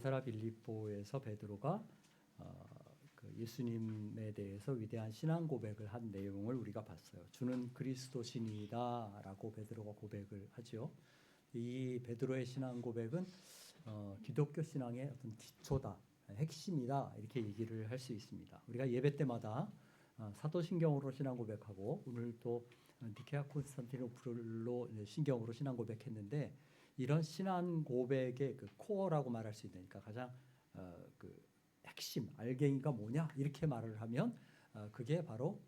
가이사랴 빌립보에서 베드로가 그 예수님에 대해서 위대한 신앙 고백을 한 내용을 우리가 봤어요. 주는 그리스도시니다라고 베드로가 고백을 하죠. 이 베드로의 신앙 고백은 기독교 신앙의 어떤 기초다, 핵심이다 이렇게 얘기를 할 수 있습니다. 우리가 예배 때마다 사도신경으로 신앙 고백하고 오늘 또 니케아 콘스탄티노플로 신경으로 신앙 고백했는데, 이런 신앙 고백의 그 코어라고 말할 수 있으니까 가장 그 핵심 알갱이가 뭐냐 이렇게 말을 하면 그게 바로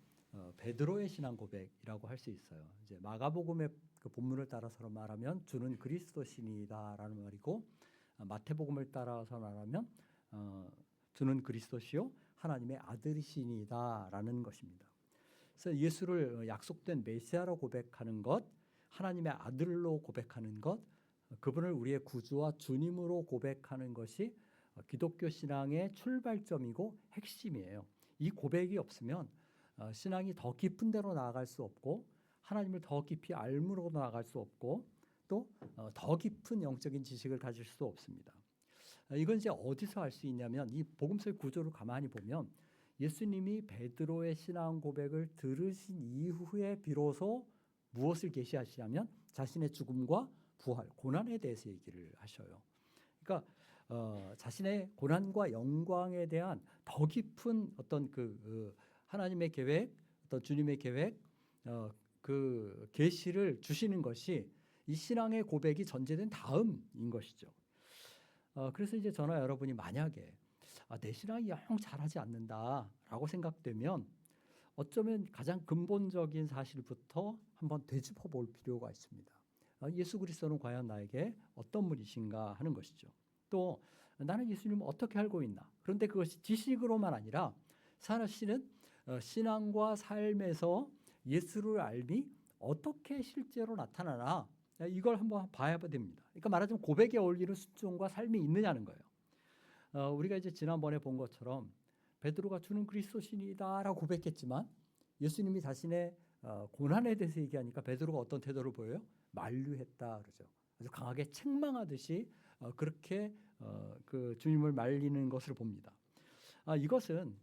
베드로의 신앙 고백이라고 할 수 있어요. 이제 마가복음의 그 본문을 따라서 말하면 주는 그리스도시니다라는 말이고, 마태복음을 따라서 말하면 주는 그리스도시요 하나님의 아들이시니다라는 것입니다. 그래서 예수를 약속된 메시아로 고백하는 것, 하나님의 아들로 고백하는 것, 그분을 우리의 구주와 주님으로 고백하는 것이 기독교 신앙의 출발점이고 핵심이에요. 이 고백이 없으면 신앙이 더 깊은 데로 나아갈 수 없고, 하나님을 더 깊이 알므로 나아갈 수 없고, 또 더 깊은 영적인 지식을 가질 수 없습니다. 이건 이제 어디서 알 수 있냐면, 이 복음서의 구조를 가만히 보면 예수님이 베드로의 신앙 고백을 들으신 이후에 비로소 무엇을 계시하시냐면 자신의 죽음과 부활, 고난에 대해서 얘기를 하셔요. 그러니까 자신의 고난과 영광에 대한 더 깊은 어떤 하나님의 계획, 어떤 주님의 계획, 그 계시를 주시는 것이 이 신앙의 고백이 전제된 다음인 것이죠. 그래서 이제 저나 여러분이 만약에 내 신앙이 영 잘하지 않는다라고 생각되면 어쩌면 가장 근본적인 사실부터 한번 되짚어 볼 필요가 있습니다. 예수 그리스도는 과연 나에게 어떤 분이신가 하는 것이죠. 또 나는 예수님을 어떻게 알고 있나? 그런데 그것이 지식으로만 아니라 사실은 신앙과 삶에서 예수를 알미 어떻게 실제로 나타나나, 이걸 한번 봐야 됩니다. 그러니까 말하자면 고백에 어울리는 순종과 삶이 있느냐는 거예요. 우리가 이제 지난번에 본 것처럼 베드로가 주는 그리스도시니다라고 고백했지만 예수님이 자신의 고난에 대해서 얘기하니까 베드로가 어떤 태도를 보여요? 만류했다 그러죠. 아주 강하게 책망하듯이 그렇게 그 주님을 말리는 것을 봅니다. 이것은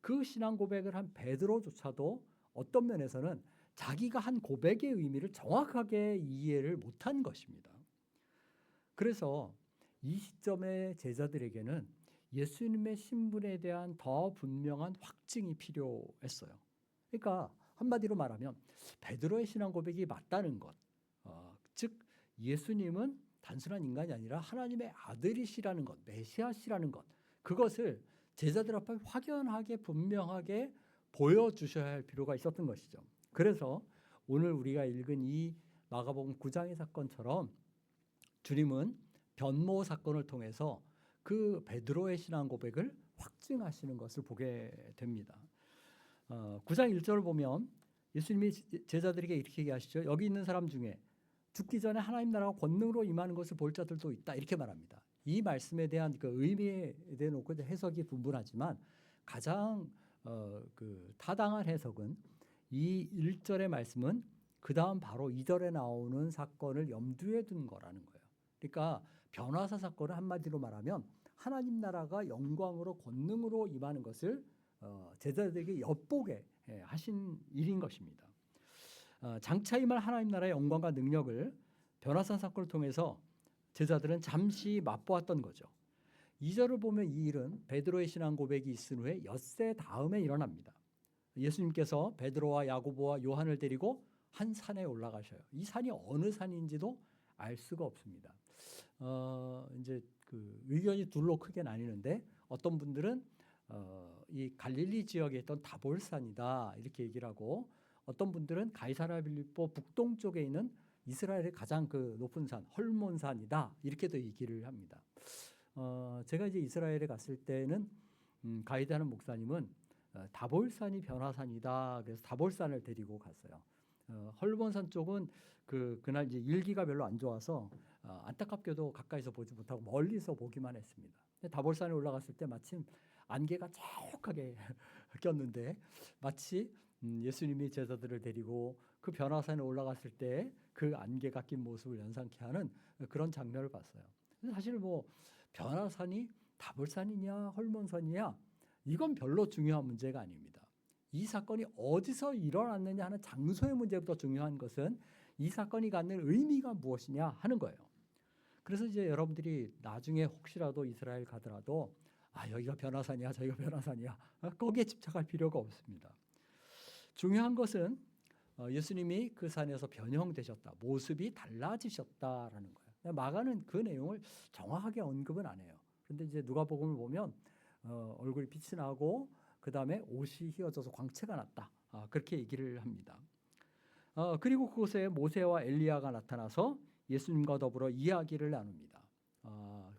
그 신앙 고백을 한 베드로조차도 어떤 면에서는 자기가 한 고백의 의미를 정확하게 이해를 못한 것입니다. 그래서 이 시점의 제자들에게는 예수님의 신분에 대한 더 분명한 확증이 필요했어요. 그러니까 한마디로 말하면 베드로의 신앙 고백이 맞다는 것, 즉 예수님은 단순한 인간이 아니라 하나님의 아들이시라는 것, 메시아시라는 것, 그것을 제자들 앞에 확연하게 분명하게 보여주셔야 할 필요가 있었던 것이죠. 그래서 오늘 우리가 읽은 이 마가복음 9장의 사건처럼 주님은 변모 사건을 통해서 그 베드로의 신앙 고백을 확증하시는 것을 보게 됩니다. 9장 1절을 보면 예수님이 제자들에게 이렇게 얘기하시죠. 여기 있는 사람 중에 죽기 전에 하나님 나라가 권능으로 임하는 것을 볼 자들도 있다 이렇게 말합니다. 이 말씀에 대한 그 의미에 대해 놓고 해석이 분분하지만 가장 타당한 해석은 이 1절의 말씀은 그 다음 바로 2절에 나오는 사건을 염두에 둔 거라는 거예요. 그러니까 변화사 사건을 한마디로 말하면 하나님 나라가 영광으로 권능으로 임하는 것을 제자들에게 엿보게 하신 일인 것입니다. 장차 임할 하나님 나라의 영광과 능력을 변화사 사건을 통해서 제자들은 잠시 맛보았던 거죠. 2절을 보면 이 일은 베드로의 신앙 고백이 있은 후에 엿새 다음에 일어납니다. 예수님께서 베드로와 야고보와 요한을 데리고 한 산에 올라가셔요. 이 산이 어느 산인지도 알 수가 없습니다. 이제 그 의견이 둘로 크게 나뉘는데, 어떤 분들은 이 갈릴리 지역에 있던 다볼산이다 이렇게 얘기를 하고, 어떤 분들은 가이사랴 빌립보 북동쪽에 있는 이스라엘의 가장 그 높은 산 헐몬산이다 이렇게도 얘기를 합니다. 제가 이제 이스라엘에 갔을 때는 가이드하는 목사님은 다볼산이 변화산이다 그래서 다볼산을 데리고 갔어요. 헐몬산 쪽은 그날 이제 일기가 별로 안 좋아서 안타깝게도 가까이서 보지 못하고 멀리서 보기만 했습니다. 다볼산에 올라갔을 때 마침 안개가 자욱하게 꼈는데, 마치 예수님이 제자들을 데리고 그 변화산에 올라갔을 때 그 안개가 낀 모습을 연상케 하는 그런 장면을 봤어요. 사실 뭐 변화산이 다볼산이냐 헐몬산이냐 이건 별로 중요한 문제가 아닙니다. 이 사건이 어디서 일어났느냐 하는 장소의 문제보다 중요한 것은 이 사건이 갖는 의미가 무엇이냐 하는 거예요. 그래서 이제 여러분들이 나중에 혹시라도 이스라엘 가더라도 여기가 변화산이야 저기가 변화산이야 거기에 집착할 필요가 없습니다. 중요한 것은 예수님이 그 산에서 변형되셨다. 모습이 달라지셨다라는 거예요. 마가는 그 내용을 정확하게 언급은 안 해요. 그런데 이제 누가복음을 보면 얼굴이 빛이 나고 그 다음에 옷이 휘어져서 광채가 났다. 그렇게 얘기를 합니다. 그리고 그곳에 모세와 엘리야가 나타나서 예수님과 더불어 이야기를 나눕니다.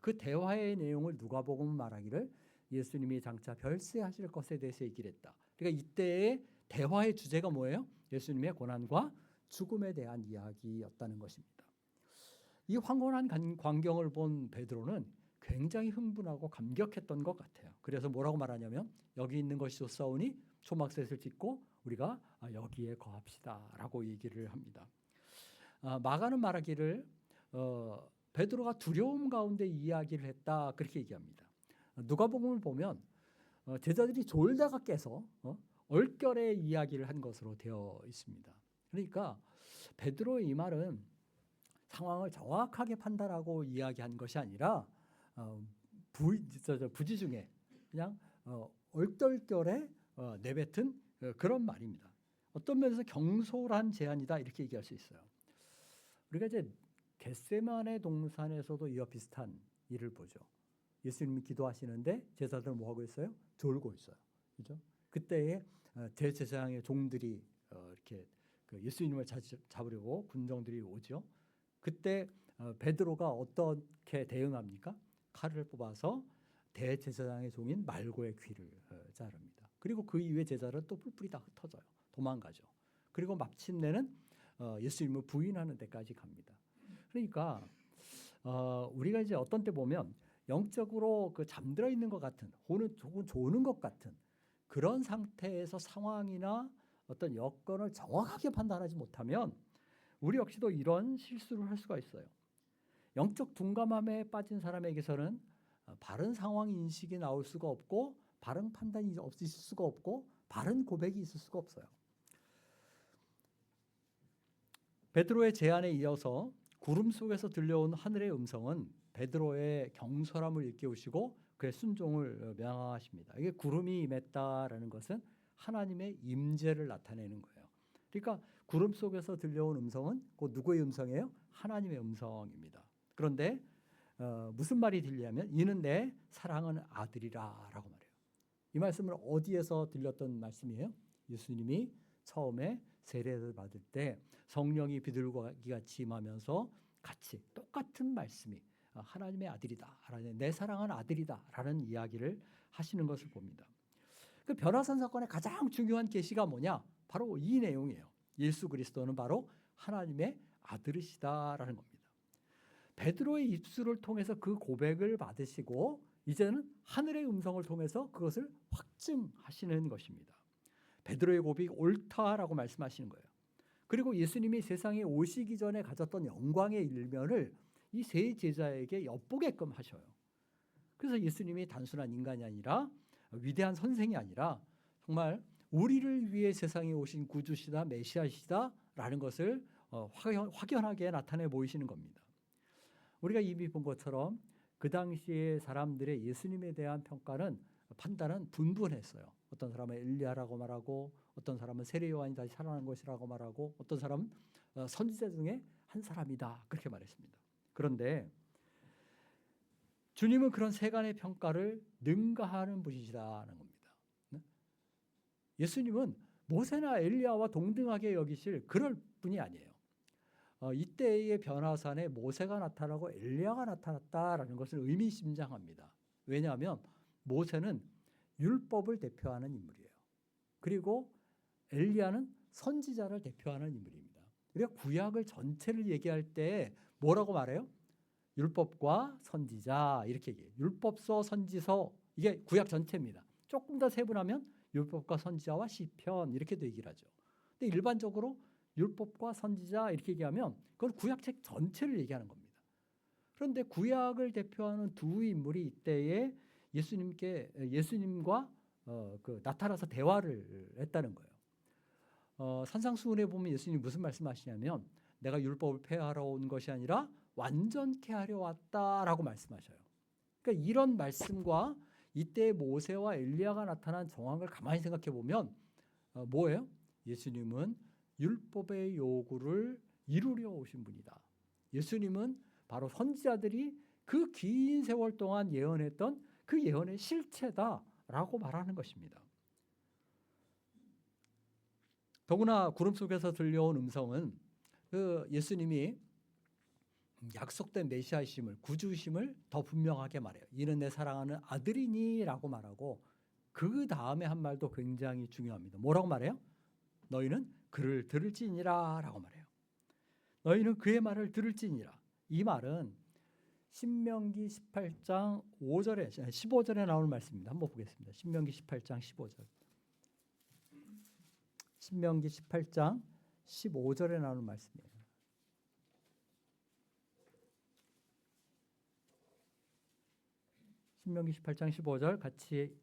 그 대화의 내용을 누가복음은 말하기를 예수님이 장차 별세하실 것에 대해서 얘기를 했다. 그러니까 이때의 대화의 주제가 뭐예요? 예수님의 고난과 죽음에 대한 이야기였다는 것입니다. 이 황홀한 광경을 본 베드로는 굉장히 흥분하고 감격했던 것 같아요. 그래서 뭐라고 말하냐면 여기 있는 것이 좋사오니 초막셋을 짓고 우리가 여기에 거합시다라고 얘기를 합니다. 마가는 말하기를 베드로가 두려움 가운데 이야기를 했다 그렇게 얘기합니다. 누가복음을 보면 제자들이 졸다가 깨서 얼결에 이야기를 한 것으로 되어 있습니다. 그러니까 베드로의 이 말은 상황을 정확하게 판단하고 이야기한 것이 아니라 부지 중에 그냥 얼떨결에 내뱉은 그런 말입니다. 어떤 면에서 경솔한 제안이다 이렇게 얘기할 수 있어요. 우리가 이제 겟세마네 동산에서도 이와 비슷한 일을 보죠. 예수님이 기도하시는데 제자들은 뭐 하고 있어요? 졸고 있어요. 그죠? 그때에 대제사장의 종들이 이렇게 예수님을 잡으려고 군정들이 오죠. 그때 베드로가 어떻게 대응합니까? 칼을 뽑아서 대제사장의 종인 말고의 귀를 자릅니다. 그리고 그 이후에 제자들은 또 뿔뿔이 다 흩어져요. 도망가죠. 그리고 마침내는 예수님을 부인하는 데까지 갑니다. 그러니까 우리가 이제 어떤 때 보면 영적으로 잠들어 있는 것 같은 혹은 조금 조는 것 같은 그런 상태에서 상황이나 어떤 여건을 정확하게 판단하지 못하면 우리 역시도 이런 실수를 할 수가 있어요. 영적 둔감함에 빠진 사람에게서는 바른 상황 인식이 나올 수가 없고 바른 판단이 있을 수가 없고 바른 고백이 있을 수가 없어요. 베드로의 제안에 이어서 구름 속에서 들려온 하늘의 음성은 베드로의 경솔함을 일깨우시고 그의 순종을 명하십니다. 이게 구름이 임했다라는 것은 하나님의 임재를 나타내는 거예요. 그러니까 구름 속에서 들려온 음성은 곧 누구의 음성이에요? 하나님의 음성입니다. 그런데 무슨 말이 들리냐면 이는 내 사랑하는 아들이라라고 말해요. 이 말씀은 어디에서 들렸던 말씀이에요? 예수님이 처음에 세례를 받을 때 성령이 비둘기 같이 임하면서 같이 똑같은 말씀이 하나님의 아들이다, 내 사랑하는 아들이다라는 이야기를 하시는 것을 봅니다. 그 변화산 사건의 가장 중요한 계시가 뭐냐? 바로 이 내용이에요. 예수 그리스도는 바로 하나님의 아들이시다라는 겁니다. 베드로의 입술을 통해서 그 고백을 받으시고 이제는 하늘의 음성을 통해서 그것을 확증하시는 것입니다. 베드로의 고백이 옳다라고 말씀하시는 거예요. 그리고 예수님이 세상에 오시기 전에 가졌던 영광의 일면을 이 세 제자에게 엿보게끔 하셔요. 그래서 예수님이 단순한 인간이 아니라 위대한 선생이 아니라 정말 우리를 위해 세상에 오신 구주시다 메시아시다라는 것을 확연하게 나타내 보이시는 겁니다. 우리가 이미 본 것처럼 그 당시에 사람들의 예수님에 대한 판단은 분분했어요. 어떤 사람은 엘리야라고 말하고 어떤 사람은 세례 요한이 다시 살아난 것이라고 말하고 어떤 사람은 선지자 중에 한 사람이다 그렇게 말했습니다. 그런데 주님은 그런 세간의 평가를 능가하는 분이시다는 겁니다. 예수님은 모세나 엘리야와 동등하게 여기실 그럴 분이 아니에요. 이때의 변화산에 모세가 나타나고 엘리야가 나타났다라는 것을 의미심장합니다. 왜냐하면 모세는 율법을 대표하는 인물이에요. 그리고 엘리야는 선지자를 대표하는 인물입니다. 우리가 구약을 전체를 얘기할 때 뭐라고 말해요? 율법과 선지자 이렇게 얘기해요. 율법서, 선지서 이게 구약 전체입니다. 조금 더 세분하면 율법과 선지자와 시편 이렇게도 얘기를 하죠. 근데 일반적으로 율법과 선지자 이렇게 얘기하면 그건 구약책 전체를 얘기하는 겁니다. 그런데 구약을 대표하는 두 인물이 이때에 예수님과 나타나서 대화를 했다는 거예요. 산상수훈에 보면 예수님이 무슨 말씀하시냐면 내가 율법을 폐하러 온 것이 아니라 완전케 하려 왔다라고 말씀하셔요. 그러니까 이런 말씀과 이때 모세와 엘리야가 나타난 정황을 가만히 생각해 보면 뭐예요? 예수님은 율법의 요구를 이루려 오신 분이다. 예수님은 바로 선지자들이 그 긴 세월 동안 예언했던 그 예언의 실체다라고 말하는 것입니다. 더구나 구름 속에서 들려온 음성은 예수님이 약속된 메시아이심을, 구주이심을 더 분명하게 말해요. 이는 내 사랑하는 아들이니라고 말하고 그 다음에 한 말도 굉장히 중요합니다. 뭐라고 말해요? 너희는 그를 들을지니라 라고 말해요. 너희는 그의 말을 들을지니라. 이 말은 신명기 18장 15절에 나오는 말씀입니다. 한번 보겠습니다. 신명기 18장 15절. 신명기 18장 15절에 나오는 말씀이에요. 신명기 18장 15절 같이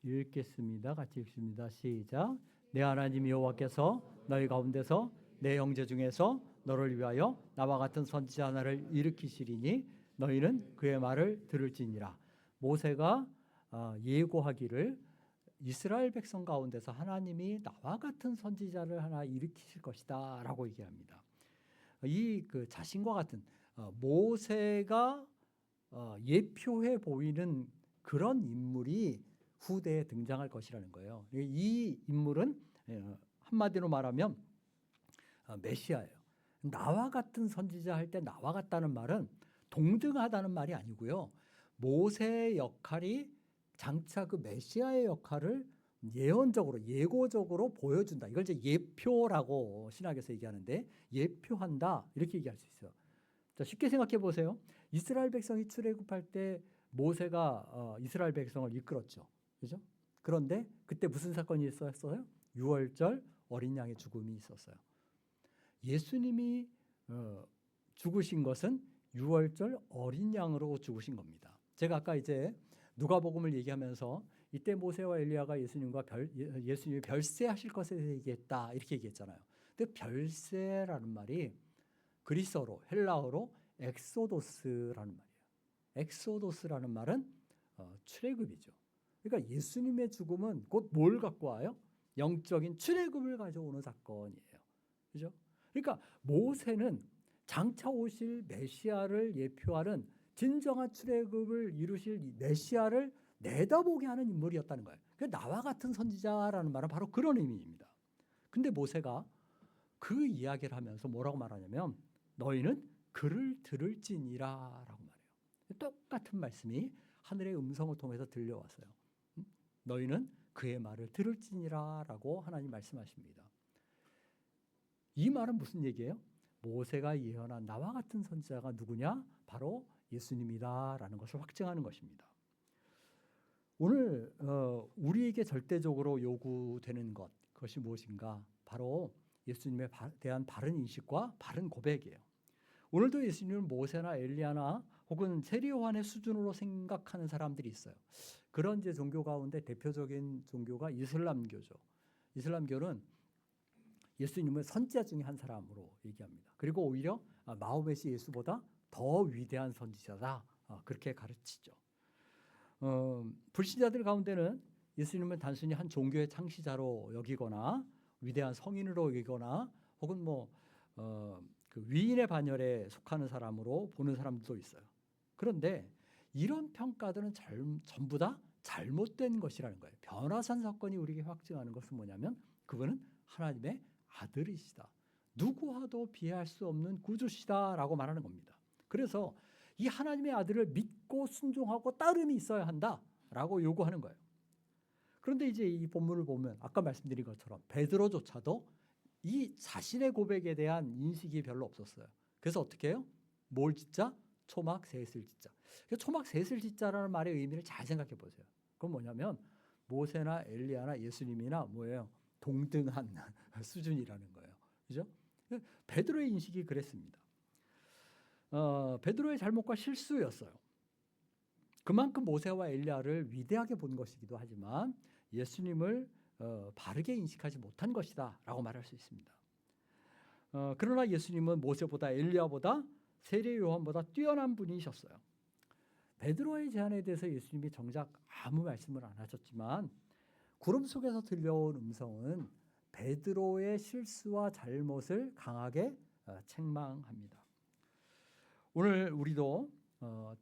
읽겠습니다. 같이 읽습니다. 시작. 내 하나님 여호와께서 너희 가운데서 내 형제 중에서 너를 위하여 나와 같은 선지자 하나를 일으키시리니 너희는 그의 말을 들을지니라. 모세가 예고하기를 이스라엘 백성 가운데서 하나님이 나와 같은 선지자를 하나 일으키실 것이다 라고 얘기합니다. 이 자신과 같은 모세가 예표해 보이는 그런 인물이 후대에 등장할 것이라는 거예요. 이 인물은 한마디로 말하면 메시아예요. 나와 같은 선지자 할 때 나와 같다는 말은 동등하다는 말이 아니고요. 모세의 역할이 장차 그 메시아의 역할을 예언적으로 예고적으로 보여준다. 이걸 이제 예표라고 신학에서 얘기하는데 예표한다 이렇게 얘기할 수 있어요. 자, 쉽게 생각해 보세요. 이스라엘 백성이 출애굽할 때 모세가 이스라엘 백성을 이끌었죠. 그죠? 그런데 그때 무슨 사건이 있었어요? 유월절 어린 양의 죽음이 있었어요. 예수님이 죽으신 것은 유월절 어린 양으로 죽으신 겁니다. 제가 아까 이제 누가복음을 얘기하면서 이때 모세와 엘리야가 예수님이 별세하실 것에 대해 얘기했다 이렇게 얘기했잖아요. 근데 별세라는 말이 그리스어로 헬라어로 엑소도스라는 말이에요. 엑소도스라는 말은 출애굽이죠. 그러니까 예수님의 죽음은 곧 뭘 갖고 와요? 영적인 출애굽을 가져오는 사건이에요. 그죠? 그러니까 모세는 장차 오실 메시아를 예표하는 진정한 출애굽을 이루실 메시아를 내다보게 하는 인물이었다는 거예요. 그러니까 나와 같은 선지자라는 말은 바로 그런 의미입니다. 근데 모세가 그 이야기를 하면서 뭐라고 말하냐면 너희는 그를 들을지니라 라고 말해요. 똑같은 말씀이 하늘의 음성을 통해서 들려왔어요. 너희는 그의 말을 들을지니라 라고 하나님 말씀하십니다. 이 말은 무슨 얘기예요? 모세가 예언한 나와 같은 선지자가 누구냐? 바로 예수님이다 라는 것을 확증하는 것입니다. 오늘 우리에게 절대적으로 요구되는 그것이 무엇인가? 바로 예수님에 대한 바른 인식과 바른 고백이에요. 오늘도 예수님을 모세나 엘리야나 혹은 세리요한의 수준으로 생각하는 사람들이 있어요. 그런 이제 종교 가운데 대표적인 종교가 이슬람교죠. 이슬람교는 예수님을 선지자 중에 한 사람으로 얘기합니다. 그리고 오히려 마호멧이 예수보다 더 위대한 선지자다 그렇게 가르치죠. 불신자들 가운데는 예수님을 단순히 한 종교의 창시자로 여기거나 위대한 성인으로 여기거나 혹은 그 위인의 반열에 속하는 사람으로 보는 사람들도 있어요. 그런데 이런 평가들은 전부 다 잘못된 것이라는 거예요. 변화산 사건이 우리에게 확증하는 것은 뭐냐면 그분은 하나님의 아들이시다. 누구와도 비할 수 없는 구주시다라고 말하는 겁니다. 그래서 이 하나님의 아들을 믿고 순종하고 따름이 있어야 한다라고 요구하는 거예요. 그런데 이제 이 본문을 보면 아까 말씀드린 것처럼 베드로조차도 이 자신의 고백에 대한 인식이 별로 없었어요. 그래서 어떻게 해요? 뭘 짓자? 초막 셋을 짓자. 초막 셋을 짓자라는 말의 의미를 잘 생각해 보세요. 그건 뭐냐면 모세나 엘리야나 예수님이나 뭐예요? 동등한 수준이라는 거예요. 그죠? 베드로의 인식이 그랬습니다. 베드로의 잘못과 실수였어요. 그만큼 모세와 엘리야를 위대하게 본 것이기도 하지만 예수님을 바르게 인식하지 못한 것이다 라고 말할 수 있습니다. 그러나 예수님은 모세보다 엘리야보다 세례 요한보다 뛰어난 분이셨어요. 베드로의 제안에 대해서 예수님이 정작 아무 말씀을 안 하셨지만 구름 속에서 들려온 음성은 베드로의 실수와 잘못을 강하게 책망합니다. 오늘 우리도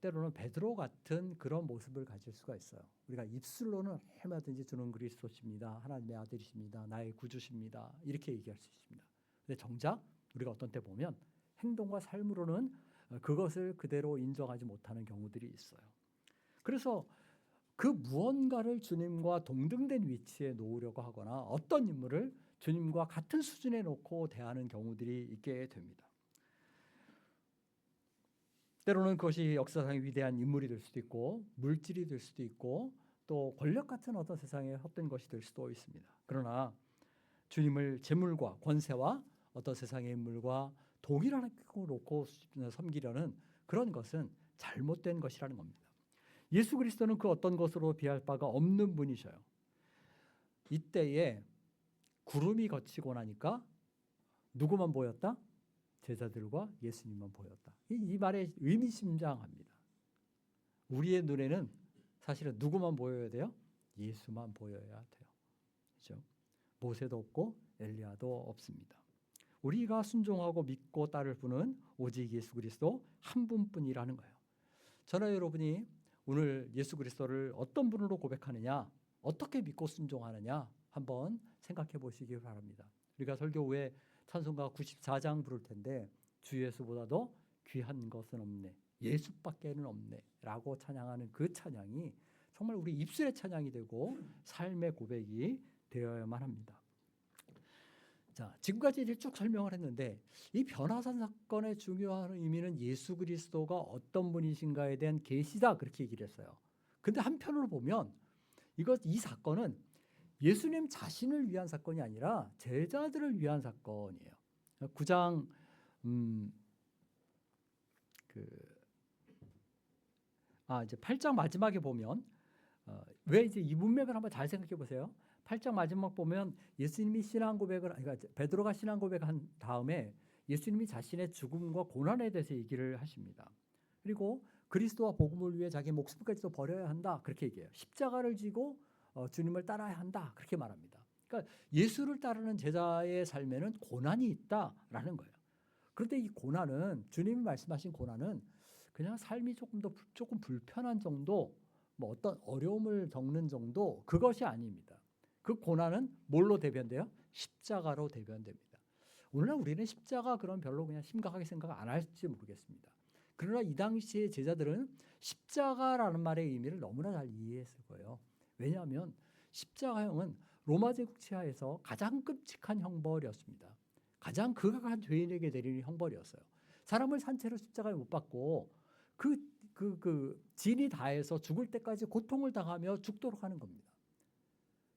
때로는 베드로 같은 그런 모습을 가질 수가 있어요. 우리가 입술로는 얼마든지 주는 그리스도십니다. 하나님의 아들이십니다. 나의 구주십니다. 이렇게 얘기할 수 있습니다. 근데 정작 우리가 어떤 때 보면 행동과 삶으로는 그것을 그대로 인정하지 못하는 경우들이 있어요. 그래서 그 무언가를 주님과 동등된 위치에 놓으려고 하거나 어떤 인물을 주님과 같은 수준에 놓고 대하는 경우들이 있게 됩니다. 때로는 그것이 역사상의 위대한 인물이 될 수도 있고 물질이 될 수도 있고 또 권력 같은 어떤 세상에 헛된 것이 될 수도 있습니다. 그러나 주님을 재물과 권세와 어떤 세상의 인물과 동일하게 놓고 섬기려는 그런 것은 잘못된 것이라는 겁니다. 예수 그리스도는 그 어떤 것으로 비할 바가 없는 분이셔요. 이때에 구름이 걷히고 나니까 누구만 보였다? 제자들과 예수님만 보였다. 이 말에 의미심장합니다. 우리의 눈에는 사실은 누구만 보여야 돼요? 예수만 보여야 돼요. 그렇죠? 모세도 없고 엘리야도 없습니다. 우리가 순종하고 믿고 따를 분은 오직 예수 그리스도 한 분뿐이라는 거예요. 저나 여러분이 오늘 예수 그리스도를 어떤 분으로 고백하느냐, 어떻게 믿고 순종하느냐 한번 생각해 보시기 바랍니다. 우리가 설교 후에 찬송가 94장 부를 텐데 주 예수보다도 귀한 것은 없네, 예수밖에는 없네 라고 찬양하는 그 찬양이 정말 우리 입술의 찬양이 되고 삶의 고백이 되어야만 합니다. 자, 지금까지 이제 쭉 설명을 했는데 이 변화산 사건의 중요한 의미는 예수 그리스도가 어떤 분이신가에 대한 계시다 그렇게 얘기를 했어요. 근데 한편으로 보면 이 사건은 예수님 자신을 위한 사건이 아니라 제자들을 위한 사건이에요. 9장 이제 8장 마지막에 보면 왜 이제 이 문맥을 한번 잘 생각해 보세요. 8장 마지막 보면 예수님이 신앙 고백을, 그러니까 베드로가 신앙 고백한 다음에 예수님이 자신의 죽음과 고난에 대해서 얘기를 하십니다. 그리고 그리스도와 복음을 위해 자기 목숨까지도 버려야 한다 그렇게 얘기해요. 십자가를 지고 주님을 따라야 한다 그렇게 말합니다. 그러니까 예수를 따르는 제자의 삶에는 고난이 있다라는 거예요. 그런데 이 고난은, 주님이 말씀하신 고난은 그냥 삶이 조금 불편한 정도, 뭐 어떤 어려움을 겪는 정도, 그것이 아닙니다. 그 고난은 뭘로 대변돼요? 십자가로 대변됩니다. 오늘날 우리는 십자가 그런 별로 그냥 심각하게 생각 안 할지 모르겠습니다. 그러나 이 당시의 제자들은 십자가라는 말의 의미를 너무나 잘 이해했을 거예요. 왜냐하면 십자가형은 로마 제국 치하에서 가장 끔찍한 형벌이었습니다. 가장 극악한 죄인에게 내리는 형벌이었어요. 사람을 산채로 십자가에 못 박고 그 진이 다해서 죽을 때까지 고통을 당하며 죽도록 하는 겁니다.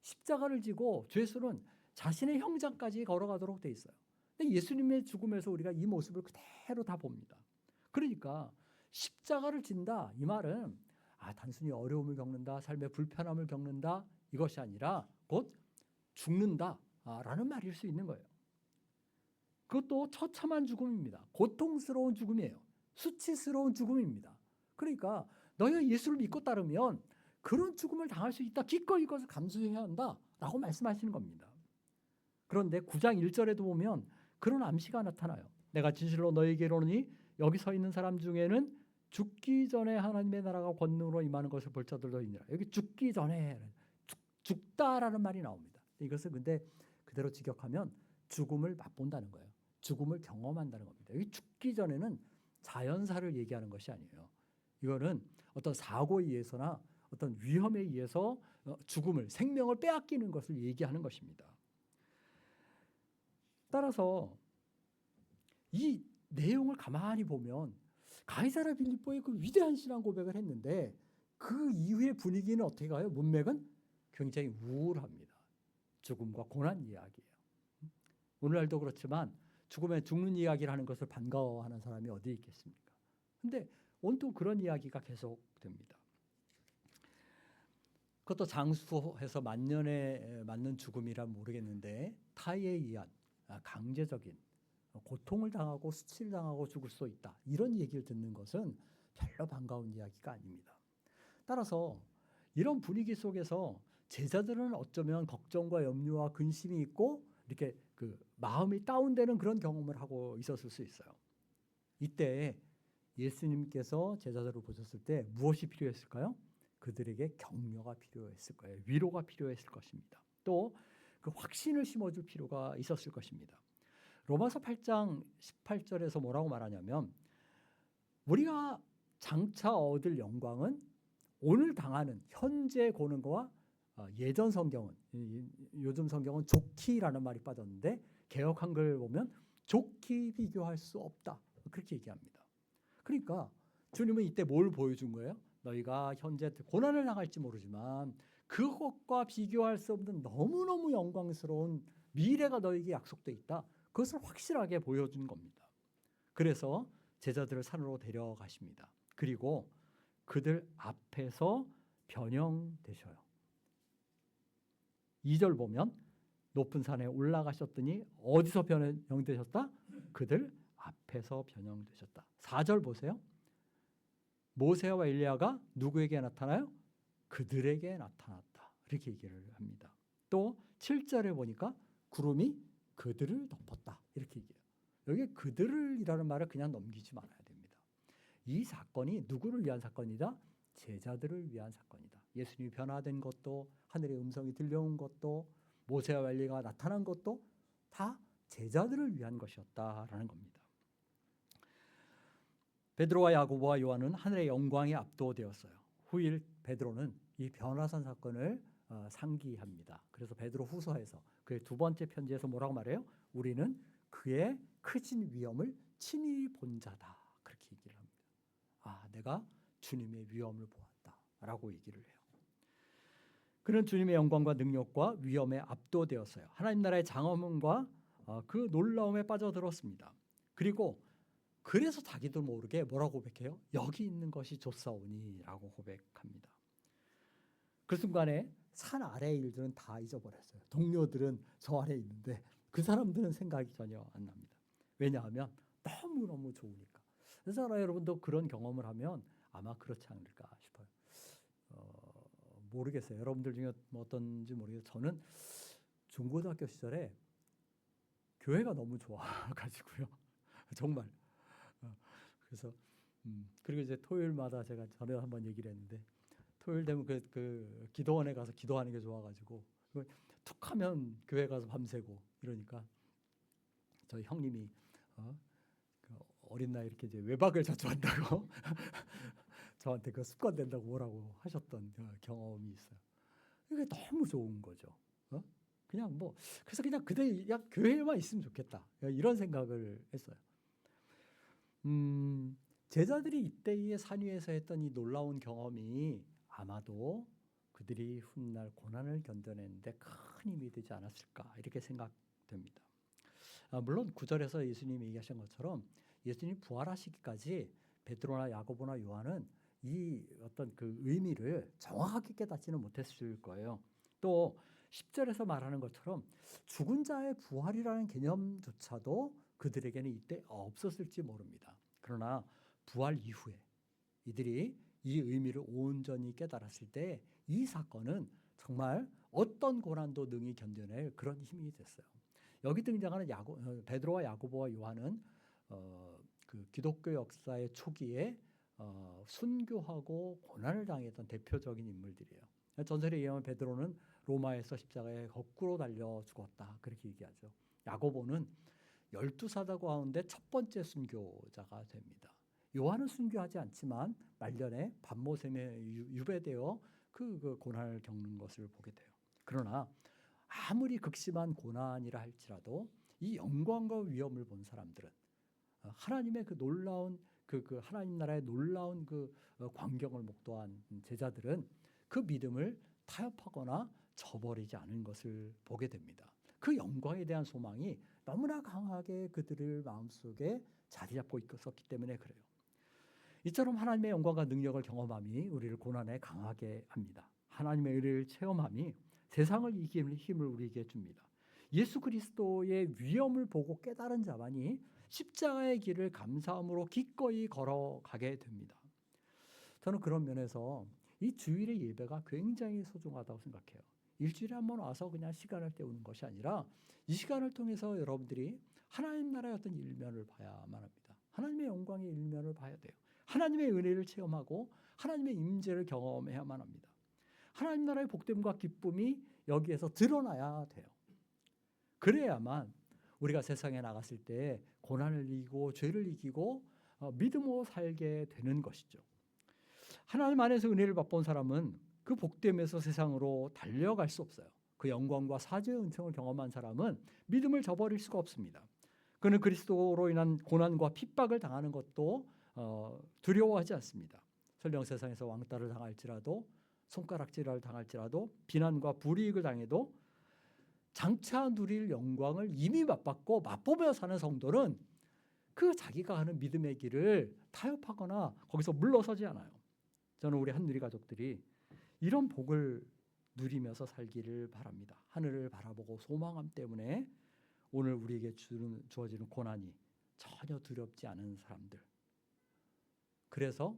십자가를 지고 죄수는 자신의 형장까지 걸어가도록 돼 있어요. 근데 예수님의 죽음에서 우리가 이 모습을 그대로 다 봅니다. 그러니까 십자가를 진다 이 말은 단순히 어려움을 겪는다, 삶의 불편함을 겪는다 이것이 아니라 곧 죽는다라는 말일 수 있는 거예요. 그것도 처참한 죽음입니다. 고통스러운 죽음이에요. 수치스러운 죽음입니다. 그러니까 너희가 예수를 믿고 따르면 그런 죽음을 당할 수 있다. 기꺼이 이것을 감수해야 한다라고 말씀하시는 겁니다. 그런데 9장 1절에도 보면 그런 암시가 나타나요. 내가 진실로 너희에게 이르노니 여기 서 있는 사람 중에는 죽기 전에 하나님의 나라가 권능으로 임하는 것을 볼 자들도 있느라. 여기 죽기 전에 죽다라는 말이 나옵니다. 이것을 근데 그대로 직역하면 죽음을 맛본다는 거예요. 죽음을 경험한다는 겁니다. 여기 죽기 전에는 자연사를 얘기하는 것이 아니에요. 이거는 어떤 사고에 의해서나 어떤 위험에 의해서 죽음을, 생명을 빼앗기는 것을 얘기하는 것입니다. 따라서 이 내용을 가만히 보면 가이사랴 빌립보의 그 위대한 신앙 고백을 했는데 그 이후의 분위기는 어떻게 가요? 문맥은 굉장히 우울합니다. 죽음과 고난 이야기예요. 오늘날도 그렇지만 죽는 이야기를 하는 것을 반가워하는 사람이 어디 있겠습니까? 근데 온통 그런 이야기가 계속됩니다. 그것도 장수해서 만년에 맞는 죽음이란 모르겠는데 타에 의한 강제적인 고통을 당하고 수치를 당하고 죽을 수 있다. 이런 얘기를 듣는 것은 별로 반가운 이야기가 아닙니다. 따라서 이런 분위기 속에서 제자들은 어쩌면 걱정과 염려와 근심이 있고 이렇게 그 마음이 다운되는 그런 경험을 하고 있었을 수 있어요. 이때 예수님께서 제자들을 보셨을 때 무엇이 필요했을까요? 그들에게 격려가 필요했을 거예요. 위로가 필요했을 것입니다. 또 그 확신을 심어줄 필요가 있었을 것입니다. 로마서 8장 18절에서 뭐라고 말하냐면 우리가 장차 얻을 영광은 오늘 당하는 현재 고난과 예전 성경은 요즘 성경은 좋기라는 말이 빠졌는데 개역 한글 보면 좋기 비교할 수 없다 그렇게 얘기합니다. 그러니까 주님은 이때 뭘 보여준 거예요? 너희가 현재 고난을 당할지 모르지만 그것과 비교할 수 없는 너무너무 영광스러운 미래가 너에게 약속돼 있다. 그것을 확실하게 보여준 겁니다. 그래서 제자들을 산으로 데려가십니다. 그리고 그들 앞에서 변형되셔요. 2절 보면 높은 산에 올라가셨더니 어디서 변형되셨다? 그들 앞에서 변형되셨다. 4절 보세요. 모세와 엘리야가 누구에게 나타나요? 그들에게 나타났다. 이렇게 얘기를 합니다. 또 7절에 보니까 구름이 그들을 덮었다. 이렇게 얘기해요. 여기 그들이라는 말을 그냥 넘기지 말아야 됩니다. 이 사건이 누구를 위한 사건이다? 제자들을 위한 사건이다. 예수님이 변화된 것도 하늘의 음성이 들려온 것도 모세와 엘리야가 나타난 것도 다 제자들을 위한 것이었다라는 겁니다. 베드로와 야고보와 요한은 하늘의 영광에 압도되었어요. 후일 베드로는 이 변화산 사건을 상기합니다. 그래서 베드로 후서에서 그의 두 번째 편지에서 뭐라고 말해요? 우리는 그의 크신 위엄을 친히 본 자다. 그렇게 얘기를 합니다. 내가 주님의 위엄을 보았다라고 얘기를 해요. 그는 주님의 영광과 능력과 위엄에 압도되었어요. 하나님 나라의 장엄함과 그 놀라움에 빠져들었습니다. 그리고 그래서 자기도 모르게 뭐라고 고백해요? 여기 있는 것이 좋사오니라고 고백합니다. 그 순간에 산 아래의 일들은 다 잊어버렸어요. 동료들은 저 아래에 있는데 그 사람들은 생각이 전혀 안 납니다. 왜냐하면 너무너무 좋으니까. 그래서 여러분도 그런 경험을 하면 아마 그렇지 않을까 싶어요. 모르겠어요. 여러분들 중에 어떤지 모르겠어요. 저는 중고등학교 시절에 교회가 너무 좋아가지고요. 정말. 그래서 그리고 이제 토요일마다 제가 전에 한번 얘기를 했는데 토요일 되면 그 기도원에 가서 기도하는 게 좋아가지고 툭하면 교회 가서 밤새고 이러니까 저희 형님이 그 어린 나이 이렇게 이제 외박을 자주 한다고 저한테 그 습관 된다고 뭐라고 하셨던 경험이 있어요. 이게 너무 좋은 거죠. 그냥 뭐 그래서 그냥 그냥 교회에만 있으면 좋겠다 이런 생각을 했어요. 제자들이 이때의 산 위에서 했던 이 놀라운 경험이 아마도 그들이 훗날 고난을 견뎌내는데 큰 힘이 되지 않았을까 이렇게 생각됩니다. 물론 9절에서 예수님이 얘기하신 것처럼 예수님이 부활하시기까지 베드로나 야고보나 요한은 이 어떤 그 의미를 정확하게 깨닫지는 못했을 거예요. 또 10절에서 말하는 것처럼 죽은 자의 부활이라는 개념조차도 그들에게는 이때 없었을지 모릅니다. 그러나 부활 이후에 이들이 이 의미를 온전히 깨달았을 때 이 사건은 정말 어떤 고난도 능히 견뎌낼 그런 힘이 됐어요. 여기 등장하는 베드로와 야고보와 요한은 그 기독교 역사의 초기에 순교하고 고난을 당했던 대표적인 인물들이에요. 전설에 의하면 베드로는 로마에서 십자가에 거꾸로 달려 죽었다 그렇게 얘기하죠. 야고보는 12사도 가운데 첫 번째 순교자가 됩니다. 요한은 순교하지 않지만 말년에 밤모샘에 유배되어 그 고난을 겪는 것을 보게 돼요. 그러나 아무리 극심한 고난이라 할지라도 이 영광과 위엄을 본 사람들은 하나님의 그 놀라운 그 하나님 나라의 놀라운 그 광경을 목도한 제자들은 그 믿음을 타협하거나 저버리지 않은 것을 보게 됩니다. 그 영광에 대한 소망이 너무나 강하게 그들의 마음속에 자리 잡고 있었기 때문에 그래요. 이처럼 하나님의 영광과 능력을 경험함이 우리를 고난에 강하게 합니다. 하나님의 의를 체험함이 세상을 이기는 힘을 우리에게 줍니다. 예수 그리스도의 위엄을 보고 깨달은 자만이 십자가의 길을 감사함으로 기꺼이 걸어가게 됩니다. 저는 그런 면에서 이 주일의 예배가 굉장히 소중하다고 생각해요. 일주일에 한 번 와서 그냥 시간을 때우는 것이 아니라 이 시간을 통해서 여러분들이 하나님 나라의 어떤 일면을 봐야만 합니다. 하나님의 영광의 일면을 봐야 돼요. 하나님의 은혜를 체험하고 하나님의 임재를 경험해야만 합니다. 하나님 나라의 복됨과 기쁨이 여기에서 드러나야 돼요. 그래야만 우리가 세상에 나갔을 때 고난을 이기고 죄를 이기고 믿음으로 살게 되는 것이죠. 하나님 안에서 은혜를 맛본 사람은 그 복됨에서 세상으로 달려갈 수 없어요. 그 영광과 사죄의 은총을 경험한 사람은 믿음을 저버릴 수가 없습니다. 그는 그리스도로 인한 고난과 핍박을 당하는 것도 두려워하지 않습니다. 설령 세상에서 왕따를 당할지라도 손가락질을 당할지라도 비난과 불이익을 당해도 장차 누릴 영광을 이미 맛봤고 맛보며 사는 성도는 그 자기가 하는 믿음의 길을 타협하거나 거기서 물러서지 않아요. 저는 우리 한누리 가족들이 이런 복을 누리면서 살기를 바랍니다. 하늘을 바라보고 소망함 때문에 오늘 우리에게 주어지는 고난이 전혀 두렵지 않은 사람들. 그래서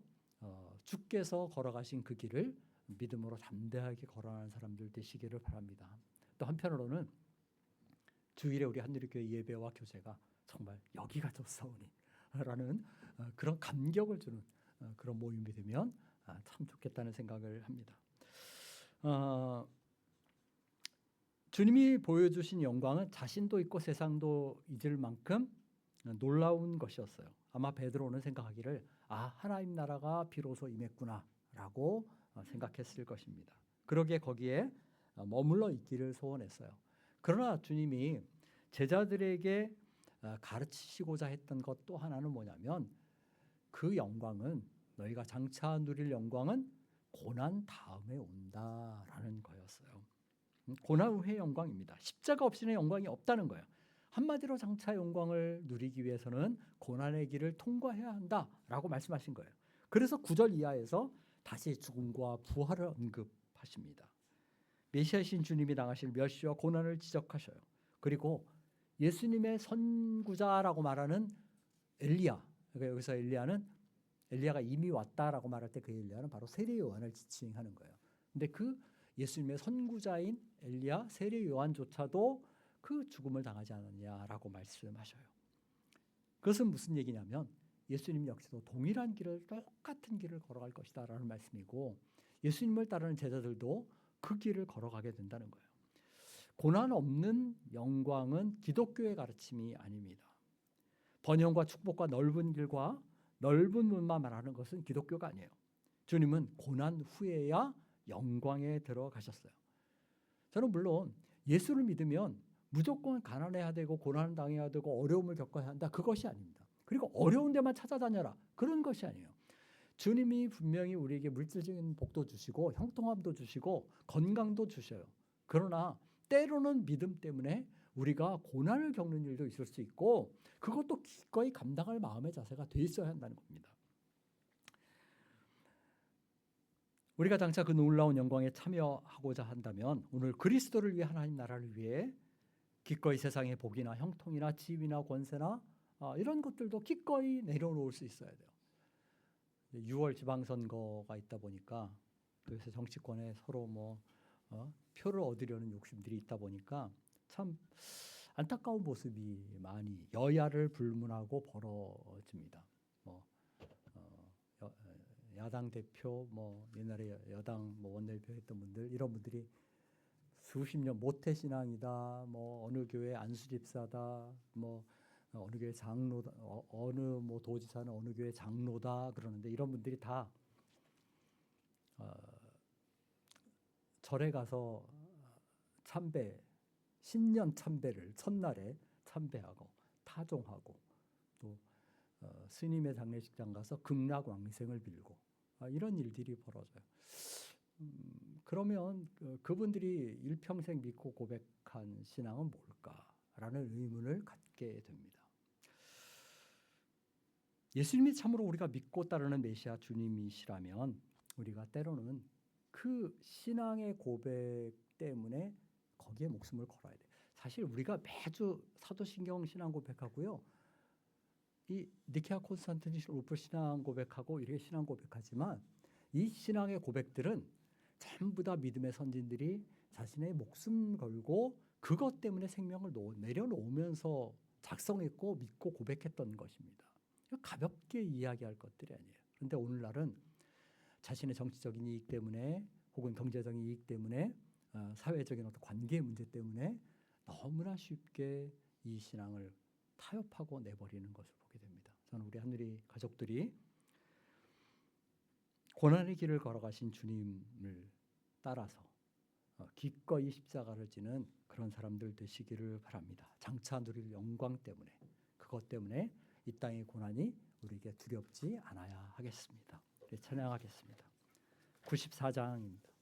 주께서 걸어가신 그 길을 믿음으로 담대하게 걸어가는 사람들 되시기를 바랍니다. 또 한편으로는 주일에 우리 한누리교회 예배와 교제가 정말 여기가 좋사오니 라는 그런 감격을 주는 그런 모임이 되면 참 좋겠다는 생각을 합니다. 주님이 보여주신 영광은 자신도 있고 세상도 잊을 만큼 놀라운 것이었어요. 아마 베드로는 생각하기를 하나님 나라가 비로소 임했구나 라고 생각했을 것입니다. 그러기에 거기에 머물러 있기를 소원했어요. 그러나 주님이 제자들에게 가르치시고자 했던 것 또 하나는 뭐냐면 그 영광은 너희가 장차 누릴 영광은 고난 다음에 온다라는 거였어요. 고난 후의 영광입니다. 십자가 없이는 영광이 없다는 거예요. 한마디로 장차 영광을 누리기 위해서는 고난의 길을 통과해야 한다라고 말씀하신 거예요. 그래서 9절 이하에서 다시 죽음과 부활을 언급하십니다. 메시아이신 주님이 당하실 멸시와 고난을 지적하셔요. 그리고 예수님의 선구자라고 말하는 엘리야, 그러니까 여기서 엘리야가 이미 왔다라고 말할 때 그 엘리야는 바로 세례 요한을 지칭하는 거예요. 근데 그 예수님의 선구자인 엘리야, 세례 요한조차도 그 죽음을 당하지 않았냐라고 말씀하셔요. 그것은 무슨 얘기냐면 예수님 역시도 동일한 길을, 똑같은 길을 걸어갈 것이다라는 말씀이고 예수님을 따르는 제자들도 그 길을 걸어가게 된다는 거예요. 고난 없는 영광은 기독교의 가르침이 아닙니다. 번영과 축복과 넓은 길과 넓은 문만 말하는 것은 기독교가 아니에요. 주님은 고난 후에야 영광에 들어가셨어요. 저는 물론 예수를 믿으면 무조건 가난해야 되고 고난을 당해야 되고 어려움을 겪어야 한다, 그것이 아닙니다. 그리고 어려운 데만 찾아다녀라, 그런 것이 아니에요. 주님이 분명히 우리에게 물질적인 복도 주시고 형통함도 주시고 건강도 주셔요. 그러나 때로는 믿음 때문에 우리가 고난을 겪는 일도 있을 수 있고 그것도 기꺼이 감당할 마음의 자세가 돼 있어야 한다는 겁니다. 우리가 장차 그 놀라운 영광에 참여하고자 한다면 오늘 그리스도를 위해 하나님 나라를 위해 기꺼이 세상의 복이나 형통이나 지위나 권세나 이런 것들도 기꺼이 내려놓을 수 있어야 돼요. 6월 지방선거가 있다 보니까 그래서 정치권에 서로 표를 얻으려는 욕심들이 있다 보니까 참 안타까운 모습이 많이 여야를 불문하고 벌어집니다. 야당 대표, 옛날에 여당 원내대표 했던 분들, 이런 분들이 수십 년 모태신앙이다, 어느 교회 안수집사다, 어느 교회 장로다, 어느 도지사는 어느 교회 장로다 그러는데 이런 분들이 다 절에 가서 참배, 신년 참배를 첫날에 참배하고 타종하고 또 스님의 장례식장 가서 극락왕생을 빌고 이런 일들이 벌어져요. 그러면 그분들이 일평생 믿고 고백한 신앙은 뭘까라는 의문을 갖게 됩니다. 예수님이 참으로 우리가 믿고 따르는 메시아 주님이시라면 우리가 때로는 그 신앙의 고백 때문에 거기에 목숨을 걸어야 돼요. 사실 우리가 매주 사도신경 신앙 고백하고요, 이 니케아 콘스탄티누스 울프 신앙 고백하고 이렇게 신앙 고백하지만 이 신앙의 고백들은 전부 다 믿음의 선진들이 자신의 목숨 걸고 그것 때문에 생명을 내려놓으면서 작성했고 믿고 고백했던 것입니다. 가볍게 이야기할 것들이 아니에요. 그런데 오늘날은 자신의 정치적인 이익 때문에 혹은 경제적인 이익 때문에 사회적인 어떤 관계 문제 때문에 너무나 쉽게 이 신앙을 타협하고 내버리는 것을 보게 됩니다. 저는 우리 하늘이 가족들이 고난의 길을 걸어가신 주님을 따라서 기꺼이 십자가를 지는 그런 사람들 되시기를 바랍니다. 장차 누릴 영광 때문에, 그것 때문에 이 땅의 고난이 우리에게 두렵지 않아야 하겠습니다. 찬양하겠습니다. 94장입니다.